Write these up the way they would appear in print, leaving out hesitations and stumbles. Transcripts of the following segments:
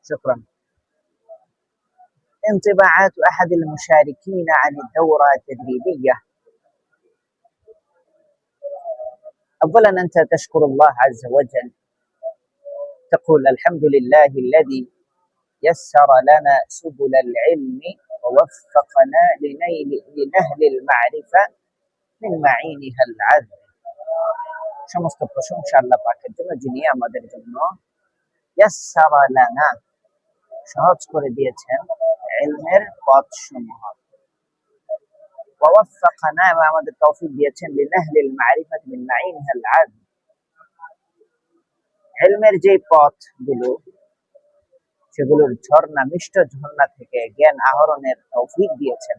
شكرا. انطباعات أحد المشاركين عن الدورة التدريبية. أولا أنت تشكر الله عز وجل، تقول الحمد لله الذي يسر لنا سبل العلم ووفقنا لنهل المعرفة من معينها العذب। সমস্ত প্রশংসা আল্লাহ পাকের জন্য, যিনি আমাদের জন্য ইয়াসসারা লানা, সহজ করে দিয়েছেন ইলমের পথসমূহ, ওয়া ওয়াফফাকানা, এবং আমাদের তৌফিক দিয়েছেন লিনাহলিল মারিফাতি মিন মাইনিহাল আযব, ইলমের যে পথগুলো সেগুলোর ঝর্ণা, মিষ্ট ঝর্ণা থেকে জ্ঞান আহরণের তৌফিক দিয়েছেন।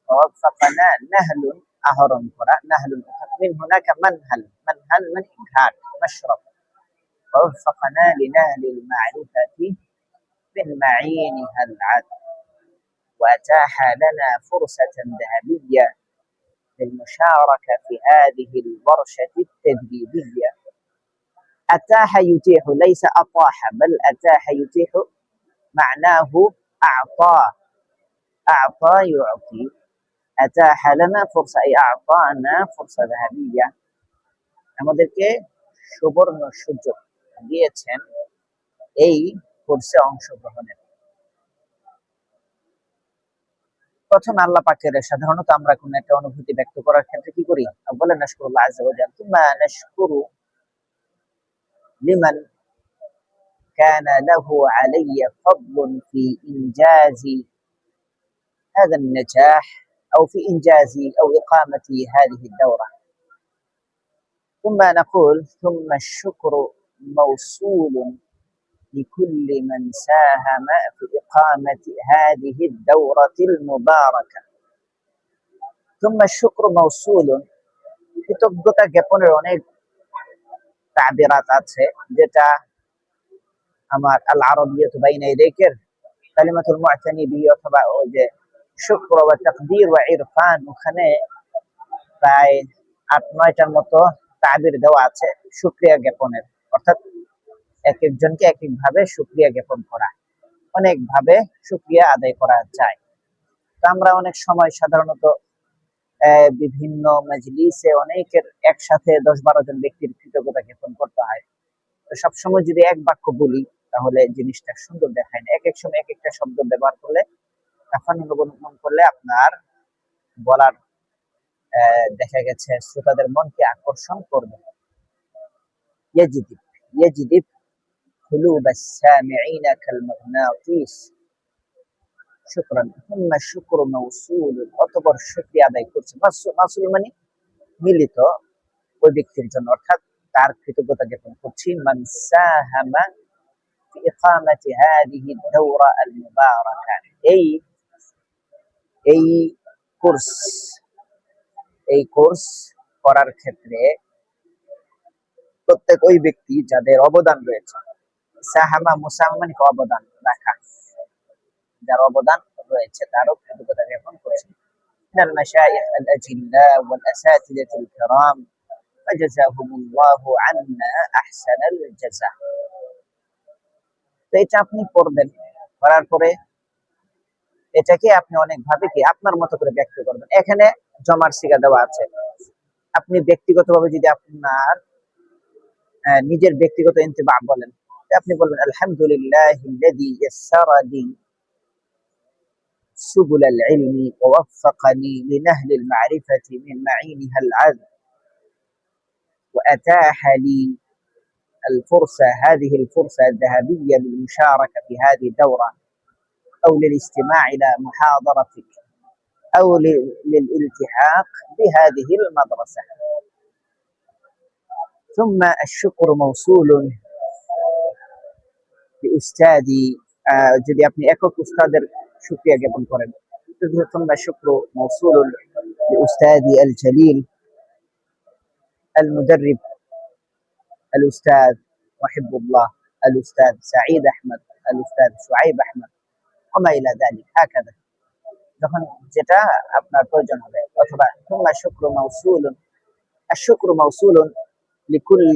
ওয়াফফাকানা নাহলুন, আহরণ করা, নাহলুন মিন হুনাকা মানহাল, মানহাল মানে ঘাট, মাশরাব। ووفقنا لنهل المعرفة من معينها العذب وأتاح لنا فرصة ذهبية للمشاركة في هذه الورشة التدريبية. أتاح يتيح، ليس أطاح، بل أتاح يتيح معناه أعطى، أعطى يعطي. أتاح لنا فرصة أي أعطانا فرصة ذهبية, আমাদেরকে সুবর্ণ সুযোগ দিয়েছেন এই কোর্সে অংশগ্রহণের। প্রথম আল্লাহ পাকের, সাধারণত আমরা কোন একটা অনুভূতি ব্যক্ত করার ক্ষেত্রে কি করি? বলেন নাশকুরুল্লাহ আযজা ওয়া জাল্লা, তুম্মা নাশকুরু লিমান কানা লাহু আলাইয়া ফাদলুন ফি ইনজাজি هذا النجاح أو في إنجاز أو إقامة هذه الدورة. ثم نقول ثم الشكر موصول لكل من ساهم في إقامة هذه الدورة المباركة. ثم الشكر موصول, কৃতজ্ঞতা জ্ঞাপনের অনেক তাবিরাত আছে, যেটা আমার আল আরবিয়াতু বাইনা ইয়াদাইকের কালিমাতুল মুআতানি বি, অথবা ওই যে শুকর ওয়া তাকদীর ওয়া ইরফান, ওখানে প্রায় ৮-৯টার মতো তাবির দেওয়া আছে শুকরিয়া জ্ঞাপনের, অর্থাৎ এক একজনকে এক এক ভাবে শুকরিয়া জ্ঞাপন করা, অনেক ভাবে শুকরিয়া আদায় করা যায়। তো আমরা অনেক সময় সাধারণত বিভিন্ন মাজলিসে অনেকের একসাথে ১০-১২ জন ব্যক্তির কৃতজ্ঞতা জ্ঞাপন করতে হয়। তো সবসময় যদি এক বাক্য বলি তাহলে জিনিসটা সুন্দর দেখায় না, এক এক সময় এক একটা শব্দ ব্যবহার করলে, অবলম্বন করলে আপনার বলার দেখা গেছে শ্রোতাদের মনকে আকর্ষণ করবে। ইয়াজিদিব قلوب السامعين كالمغناطيس. শুকরান, ثم الشكر موصول, অতঃপর শুকরিয়া আদায় করছে, মাসুল মানে মিলিত, ওই ব্যক্তির জন্য, অর্থাৎ তার কৃতজ্ঞতা জ্ঞাপন করছি। মান সাহামা ফি ইকামাতি হাদিহি দাওরা আল মুবারাকা, এই কোর্স করার ক্ষেত্রে প্রত্যেক ওই ব্যক্তি যাদের অবদান রয়েছে, সাহামা মুসাহামা মানে অবদান রাখা, যার অবদান রয়েছে তারও কৃতজ্ঞতা জ্ঞাপন করছে। মিনাল মাশাইখ আল আজিল্লা ওয়াল আসাতিযাতিল কিরাম ফাজাযাহুমুল্লাহু আন্না আহসানাল জাযা। তো এটা আপনি পড়বেন, করার পরে এটাকে আপনি অনেক ভাবে কি আপনার মতো করে ব্যক্ত করবেন। এখানে জমার সিগা দেওয়া আছে, আপনি ব্যক্তিগতভাবে যদি আপনার নিজের ব্যক্তিগত ইন্তিবা বলেন, আপনি বলবেন আলহামদুলিল্লাহিল্লাযী ইয়াসসারা লি سبل العلم ووفقني لنهل المعرفة من معينها العذب وأتاح لي هذه الفرصة الذهبية للمشاركة في هذه الدورة أو للاستماع إلى محاضرتك أو للالتحاق بهذه المدرسة. ثم الشكر موصول لأستاذي, যদি আপনি একক উস্তাদের শুকরিয়া জ্ঞাপন করেন, ثم الشكر موصول لأستاذي الجليل المدرب الأستاذ محب الله الأستاذ سعيد أحمد الأستاذ شعيب أحمد وما إلى ذلك, هكذا যখন যেটা আপনার প্রয়োজন হবে। অথবা ثم الشكر موصول, الشكر موصول لكل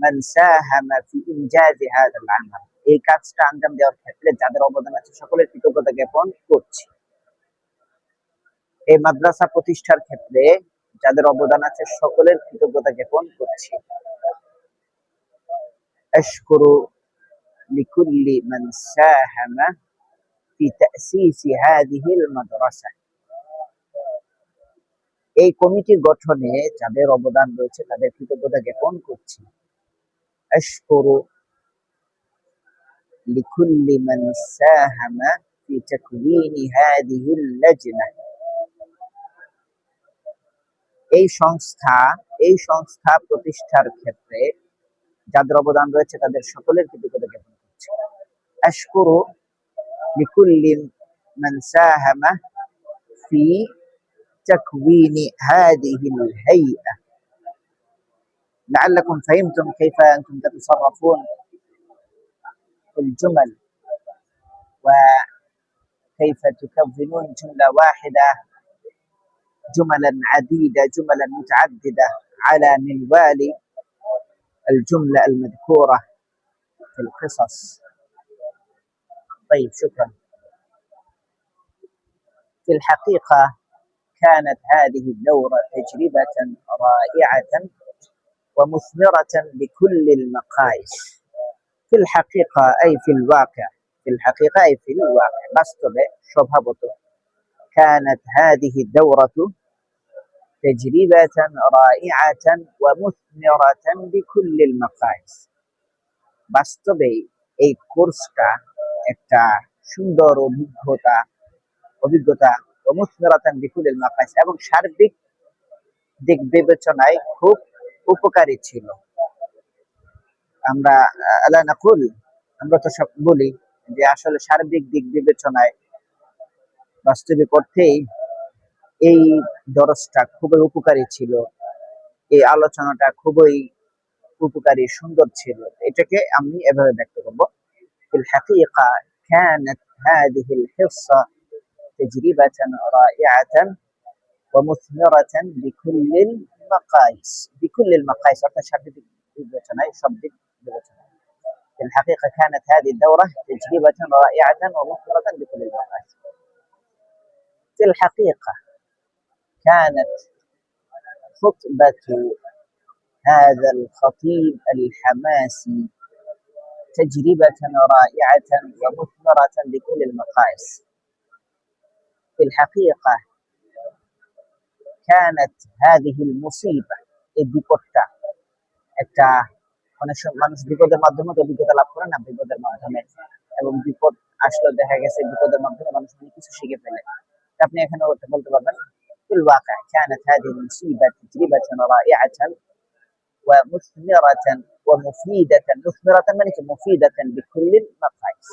من ساهم في إنجاز هذا العمل এই কাজটা আঞ্জাম দেওয়ার ক্ষেত্রে যাদের অবদান আছে সকলের কৃতজ্ঞতা জ্ঞাপন করছি। এই মাদ্রাসা প্রতিষ্ঠার ক্ষেত্রে যাদের অবদান আছে সকলের কৃতজ্ঞতা জ্ঞাপন করছি। আশকুরু লিকুল্লি মান সাহামা ফি তাসিসি হাযিহিল মাদ্রাসা। এই কমিটি গঠনে যাদের অবদান রয়েছে তাদের কৃতজ্ঞতা জ্ঞাপন করছি। আশকুরু লিকুল্লি মান সাহামা ফি তাকওয়িনি হাযিহিল লাজনা। এই সংস্থা প্রতিষ্ঠার ক্ষেত্রে যাদের অবদান রয়েছে তাদের সকলের কৃতজ্ঞতা জ্ঞাপন করছি। আশকুরু লিকুল্লি মান সাহামা ফি তাকওয়িনি হাযিহিল হাইআ لعلكم فهمتم كيف أنتم تتصرفون في الجمل وكيف تكونون جملة واحدة جملا عديدة جملا متعددة على منوال الجملة المذكورة في القصص. طيب شكرا. في الحقيقة كانت هذه الدورة تجربة رائعة ومثمرة بكل المقاييس. في الحقيقة أي في الواقع، في الحقيقة أي في الواقع বাস্তবে স্বভাবত كانت هذه الدورة تجربة رائعة ومثمرة بكل المقاييس. বাস্তবে এই কোর্সটা একটা সুন্দর অভিজ্ঞতা ومثمرة بكل المقاييس এবং সার্বিক দিক বিবেচনায় খুব উপকারী ছিল। আমরা আলা নাকুল, আমরা তো সব বলি যে আসলে সার্বিক দিক বিবেচনায় বাস্তবিক অর্থেই এই দরসটা খুবই উপকারী ছিল, এই আলোচনাটা খুবই উপকারী সুন্দর ছিল। এটাকে আমি এভাবে ব্যক্ত করব। في الحقيقة كانت هذه الحصة تجربة رائعة ومثمرة بكل المقاييس. بكل المقاييس অর্থাৎ সার্বিক বিবেচনায় সব দিক বিবেচনায়। في الحقيقة كانت هذه الدورة تجربة رائعة ومثمرة بكل المقاييس. في الحقيقة كانت خطبة هذا الخطيب الحماسي تجربة رائعة ومثمرة بكل المقاييس. في الحقيقة كانت هذه المصيبة البيكوتا একটা অনেক মানুষ বিপদের মাধ্যমে অভিজ্ঞতা লাভ করে না, বিপদের মাধ্যমে, এবং বিপদ আসলে দেখা গেছে বিপদের মাধ্যমে মানুষ অনেক কিছু শিখে ফেলে। আপনি এখানে বলতে পারবেন في الواقع كانت هذه المصيبة تجربة رائعة ومثمرة ومفيدة. مثمرة يعني مفيدة بكل المقاييس.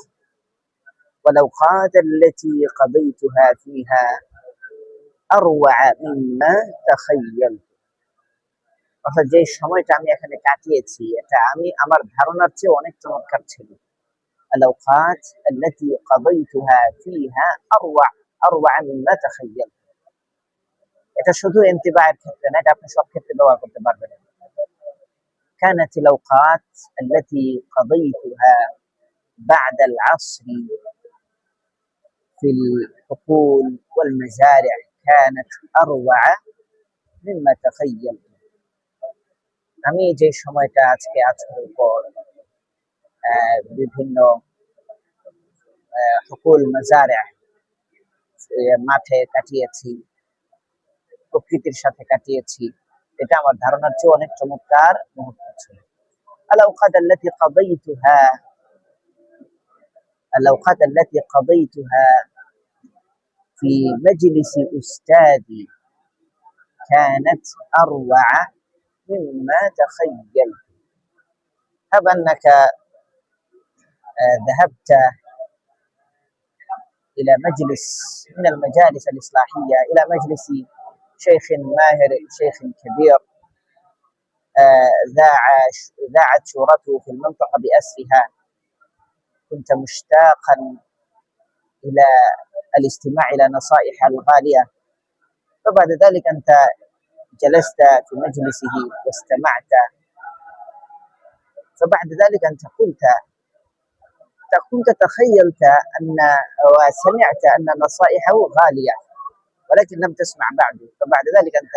والأوقات التي قضيتها فيها أروع مما تخيلت. অর্থাৎ যে সময়টা আমি এখানে কাটিয়েছি এটা আমি আমার ধারণার চেয়ে অনেক চমৎকার ছিল। الأوقات التي قضيتها فيها أروع مما تخيلت. এটা শুধু ইন্তিবায়ের ক্ষেত্রে না, এটা আপনি সব ক্ষেত্রে ব্যবহার করতে পারবেন। كانت الأوقات التي قضيتها بعد العصر في الحقول والمزارع كانت أروع مما تخيلت. আমি যে সময়টা আজকের পর বিভিন্ন হুকুল মাজারে মাঠে কাটিয়েছি, প্রকৃতির সাথে কাটিয়েছি, এটা আমার ধারণার চেয়ে অনেক চমৎকার মুহূর্ত ছিল। الأوقات التي قضيتها في مجلس أستاذي كانت أروع مما تخيلت. هب أنك ذهبت إلى مجلس من المجالس الإصلاحية، إلى مجلس شيخ ماهر، شيخ كبير ذاعت شورته في المنطقة بأسرها، كنت مشتاقا إلى الاستماع إلى نصائح الغالية، فبعد ذلك أنت جلست في مجلسه واستمعت فبعد ذلك أنت كنت تخيلت أن وسمعت أن نصائحه غالية، ولكن لم تسمع بعده. فبعد ذلك أنت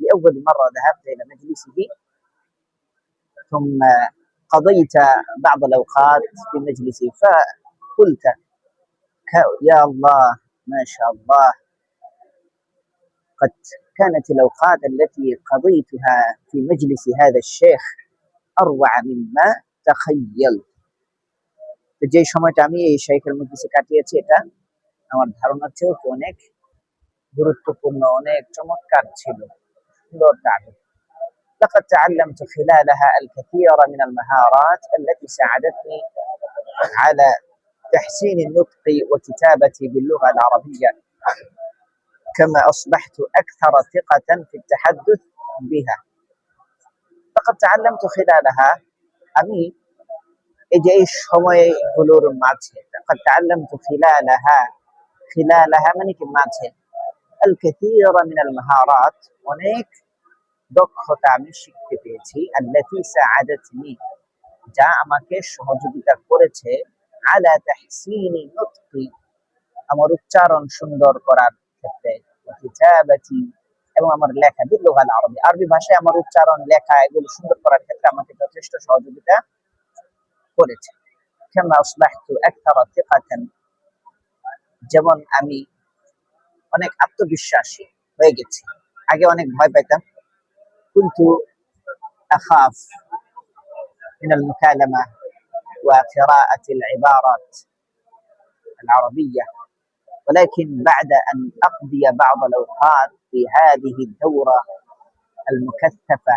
لأول مرة ذهبت إلى مجلسه، ثم قضيت بعض الأوقات في مجلسه، فقلت يا الله ما شاء الله، قد كانت الأوقات التي قضيتها في مجلس هذا الشيخ أروع مما تخيلت। যে সময়টা আমি এই শেখের মজলিসে কাটিয়েছি, এটা আমার ধারণার চেয়েও অনেক গুরুত্বপূর্ণ, অনেক চমৎকার ছিল, সুন্দর تعبير। لقد تعلمت خلالها الكثير من المهارات التي ساعدتني على تحسين النطق وكتابتي باللغة العربية، كما أصبحت أكثر ثقة في التحدث بها। لقد تعلمت خلالها أمي এই সময়গুলোর মাঝে, لقد تعلمت خلالها মানে কি মাঝে, الكثير من المهارات অনেক দক্ষতা আমি শিখতে পেয়েছি, التي ساعدتني যা আমাকে সহযোগিতা করেছে, على تحسين نطقي আমার উচ্চারণ সুন্দর করার ক্ষেত্রে, কিতাবাতি এবং আমার লেখা, বিল্লুগাল আরবি, আরবি ভাষায় আমার উচ্চারণ, লেখা এগুলো সুন্দর করার ক্ষেত্রে আমাকে যথেষ্ট সহযোগিতা করেছে। كما أصبحت أكثر ثقة যেমন আমি অনেক আত্মবিশ্বাসী হয়ে গেছি। আগে অনেক ভয় পেতাম, كنت أخاف من المكالمة وقراءة العبارات العربية، ولكن بعد أن أقضي بعض الأوقات في هذه الدورة المكثفة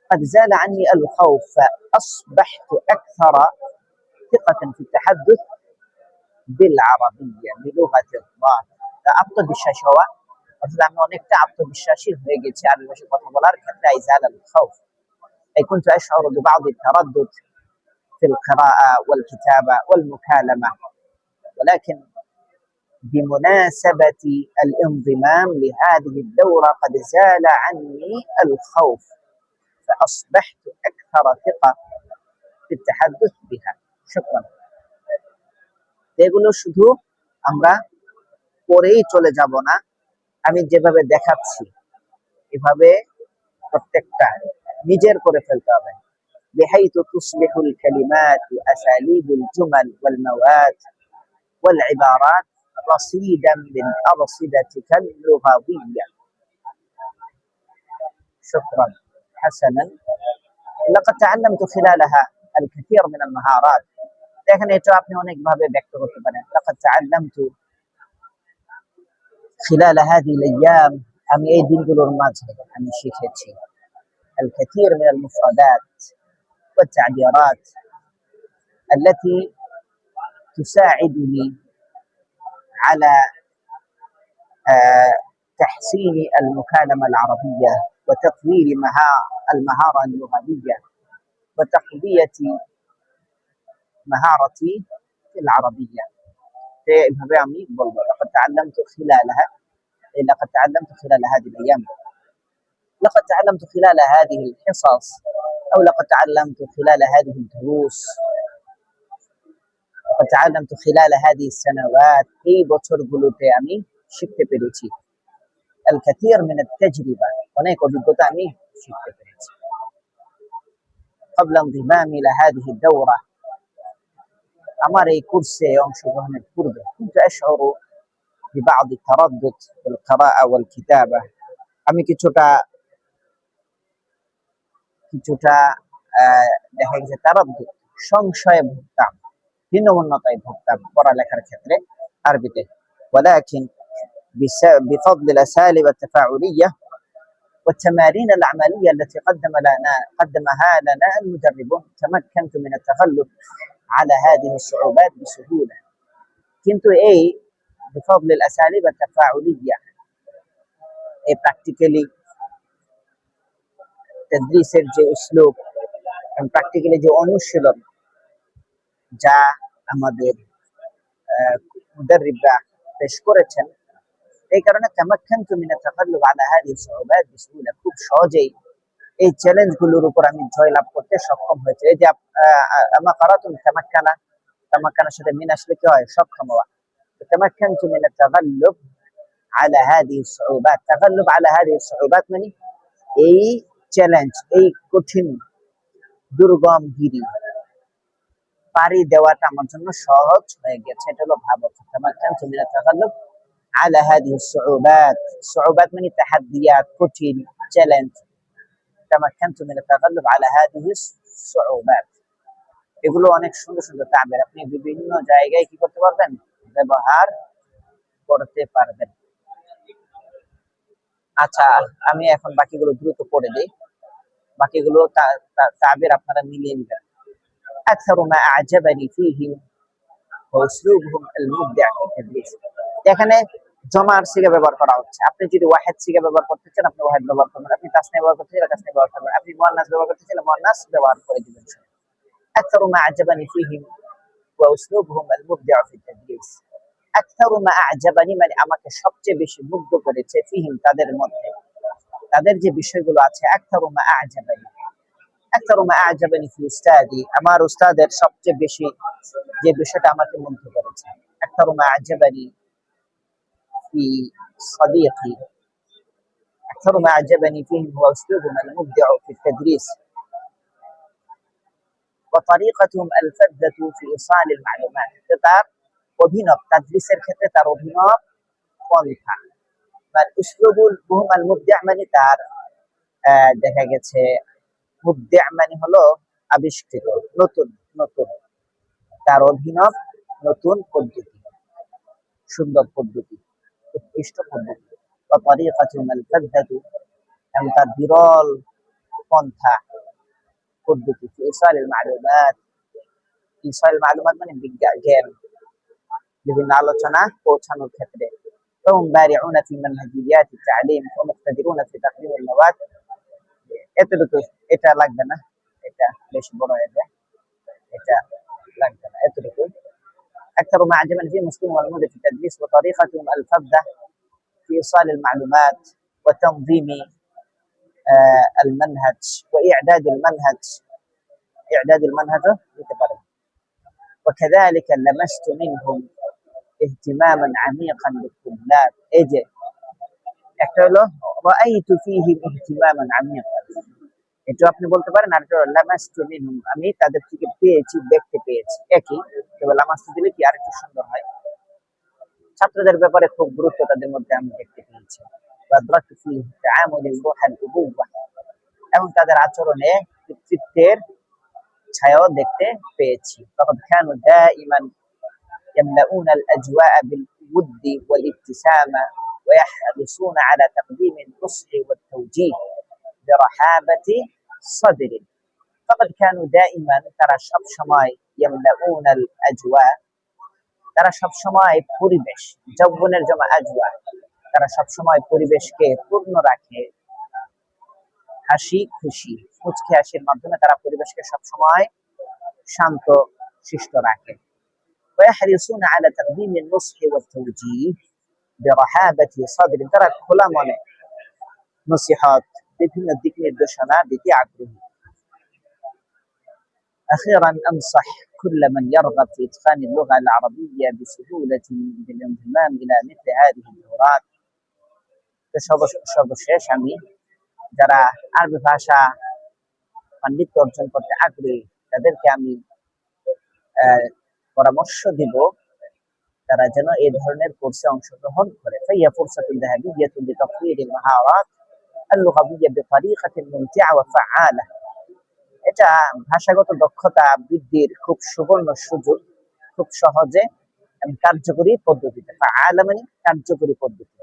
قد زال عني الخوف، فأصبحت أكثر ثقة في التحدث بالعربية بلغة الضاد। আত্মবিশ্বাস হওয়া অর্থাৎ আমি অনেকটা আত্মবিশ্বাসী হয়ে গেছি আরবি ভাষায় কথা বলার ক্ষেত্রে। إزالة الخوف، أي كنت أشعر ببعض التردد في القراءة والكتابة والمكالمة، ولكن بمناسبة الانضمام لهذه الدورة قد زال عني الخوف، فأصبحت أكثر ثقة في التحدث بها। شكرا। এগুলো শুধু আমরা পড়েই চলে যাব না, আমি যেভাবে দেখাচ্ছি এভাবে প্রত্যেকটা নিজের করে ফেলতে হবে। بحيث تصبح الكلمات وأساليب الجمل والمواد والعبارات رصيدا من أرصدتك اللغوية. شكرا حسنا। لقد تعلمت خلالها الكثير من المهارات، এখানে এটা আপনি অনেকভাবে ব্যক্ত করতে পারেন। لقد تعلمت خلال هذه الأيام আমি এই দিনগুলোর মাঝে আমি শিখেছি الكثير من المفردات والتعبيرات التي تساعدني على تحسين المكالمة العربية وتطوير المهارة اللغوية وتقوية مهارتي في العربية. এভাবে আমি বলবো لقد تعلمت خلال هذه الأيام، لقد تعلمت خلال هذه الحصص، أو لقد تعلمت خلال هذه الدروس، لقد تعلمت خلال هذه السنوات، এই বছরগুলোতে আমি শিখতে পেরেছি الكثير من التجربة، অনেক অভিজ্ঞতা আমি শিখতে পেরেছি। قبل انضمامي إلى هذه الدورة আমার এই কোর্সে অংশগ্রহণের পূর্বে كنت أشعر ببعض التردد في القراءة والكتابة، আমি কিছুটা দেখা গেছে তারাদ্দুদ, সংশয়ে ভুগতাম, হীনমন্যতায় ভুগতাম পড়ালেখার ক্ষেত্রে আরবিতে। ولكن بفضل الأساليب التفاعلية والتمارين العملية التي قدمها لنا المدربون تمكنت من التغلب على هذه الصعوبات بسهولة। কিন্তু এই بفضل الأساليب التفاعلية، এই প্র্যাকটিক্যালি তাদরিসের যে উসলুব, প্র্যাকটিক্যালি যে অনুশীলন যা আমাদের মুদাররিবরা পেশ করেছেন, এই কারণে تمكنت من التغلب على هذه الصعوبات بسهولة، খুব সহজেই এই চ্যালেঞ্জগুলোর উপর আমি জয়লাভ করতে সক্ষম হয়েছে। এই যে মাকারাতুন তামাক্কানা, তামাক্কানার সাথে মিন আসলে কি হয়? সক্ষম হওয়া। তামাক্কানতু মিন আত-তাগাল্লুব আলা হাদিহি as-সুউবাত। তাগাল্লুব আলা হাদিহি as-সুউবাত মানে এই চ্যালেঞ্জ, এই কঠিন দুর্গম গিরি পাড়ি দেওয়াটা আমার জন্য সহজ হয়ে গেছে। এটা হলো ভাব অর্থ। তামাক্কানতু মিন আত-তাগাল্লুব আলা হাদিহি as-সুউবাত। সুউবাত মানে তাহাদ্দিয়াত, কঠিন চ্যালেঞ্জ। তামাক্কানতু মিন আত-তাগাল্লুব আলা হাদিহি as-সুউবাত। এগুলো অনেক সুন্দর সুন্দর তাবির, আপনি বিভিন্ন জায়গায় কি করতে পারবেন? ব্যবহার করতে পারবেন। আচ্ছা, আমি এখন বাকিগুলো দ্রুত পড়ে দিই। বাকিগুলো তাবির আপনারা মিলিয়ে নেবেন। আকসারু মা আ'জাবানি ফীহিম ওয়া উসলুবুহুম আল-মুবদি'আ ফি তাদরিস। এখানে জমার সিগা ব্যবহার করা হচ্ছে। আপনি যদি ওয়াহিদ সিগা ব্যবহার করতে চান, আপনি ওয়াহিদ ব্যবহার করবেন। আপনি তাসনিয়া ব্যবহার করতে চাইলে তাসনিয়া ব্যবহার করবেন। আপনি মুয়ান্নাস ব্যবহার করতে চাইলে মুয়ান্নাস ব্যবহার করে দিবেন। আকসারু মা আ'জাবানি ফীহিম ওয়া উসলুবুহুম আল-মুবদি'আ ফি তাদরিস। আকসারু মা আ'জাবানি মানে আমাকে সবচেয়ে বেশি মুগ্ধ করেছে, ফীহিম তাদের মধ্যে, তাদের যে বিষয়গুলো আছে। আকসারু মা আ'জাবানি, আকসারু মা আ'জাবানি ফি উস্তাদি, আমার উস্তাদের সবচেয়ে বেশি যে বিষয়টা আমাকে মুগ্ধ করেছে। আকসারু মা আ'জাবানি ফি সাদিকি, আকসারু মা আ'জাবানি ফীহিম ওয়া উসলুবুহুম আল-মুবদি'উ ফি তাদরিস ওয়া তারিকাতুহুম আল-ফাযযাতু ফি ইসাল আল-মা'লুমাত। তার অভিনব তাদরিসের ক্ষেত্রে তার অভিনব পন্থা, বা উসলুবুল বুহুম আল-মুবদি' মানে তার দেখা গেছে মুবদি' মানে হলো আবিষ্কৃত, নতুন নতুন, তার অভিনব নতুন পদ্ধতি, সুন্দর পদ্ধতি, উৎকৃষ্ট পদ্ধতি। ওয়া তারিকাতুহুম আল-ফাযযাতু, এবং তার বিরল পন্থা পদ্ধতি, ফি ইসাল আল-মা'লুমাত। ইসাল আল-মা'লুমাত মানে জ্ঞান, বিভিন্ন আলোচনা পৌঁছানোর ক্ষেত্রে। فهم بارعون في منهجيات التعليم ومقتدرون في تقديم المواد. এতটুকু, এটা লাগবে না, এটা বেশ বড় হয়ে যায়, এটা লাগবে না, এতটুকু। أكثر ما أعجبني فيه مسلم والمودة في التدريس وطريقتهم الفذة في إيصال المعلومات وتنظيم المنهج وإعداد المنهج، إعداد المنهج. وكذلك لمست منهم اهتماما عميقا بالطلاب. اجي একটা হলো রাআইতু ফীহিম ইহতিমামান আমিকান, এটা আপনি বলতে পারেন। আর এটা লামাস্তু মিনহুম, আমি তাদের থেকে পেয়েছি, দেখতে পেয়েছি। একই, তবে লামাস্তু দিলে কি আরেকটু সুন্দর হয়। ছাত্রদের ব্যাপারে খুব গুরুত্ব তাদের মধ্যে আমি দেখতে পেয়েছি। ওয়াদরাকতু ফীহি তাআমুলিল রূহ আল-উবুওয়া, এবং তাদের আচরণে পিতৃত্বের ছায়াও দেখতে পেয়েছি। ফাকাদ কানু দাইমান يملؤون الأجواء بالود والابتسامة ويحرصون على تقديم النصح والتوجيه برحابة صدر. فقد كانوا دائما ترى সব সময় يملؤون الأجواء, তারা সব সময় পরিবেশ, যৌবনের জমা আজওয়া, তারা সব সময় পরিবেশকে পূর্ণ রাখে হাসি খুশি, মুচকি হাসির মাধ্যমে তারা পরিবেশকে সব সময় শান্ত শিষ্ট রাখে। ويحرصون على تقديم النصح والتوجيه برحابة صدر, তারা খোলা মনে নসিহত, বিভিন্ন দিক নির্দেশনা দিতে আগ্রহী। أخيرا أنصح كل من يرغب في إتقان اللغة العربية بسهولة بالانضمام إلى مثل هذه الدورات. সর্বশেষ আমি যারা আরবি ভাষা পাণ্ডিত্য অর্জন করতে আগ্রহী তাদেরকে আমি পরামর্শ দিব তারা যেন এই ধরনের কোর্সে অংশগ্রহণ করে। فهي فرصة ذهبية لتطوير المهارات اللغوية بطريقة ممتعة وفعالة. এটা ভাষাগত দক্ষতা বৃদ্ধির খুব সুবর্ণ সুযোগ, খুব সহজে এবং কার্যকরী পদ্ধতিতে। ফাআলা মানে কার্যকরী পদ্ধতি।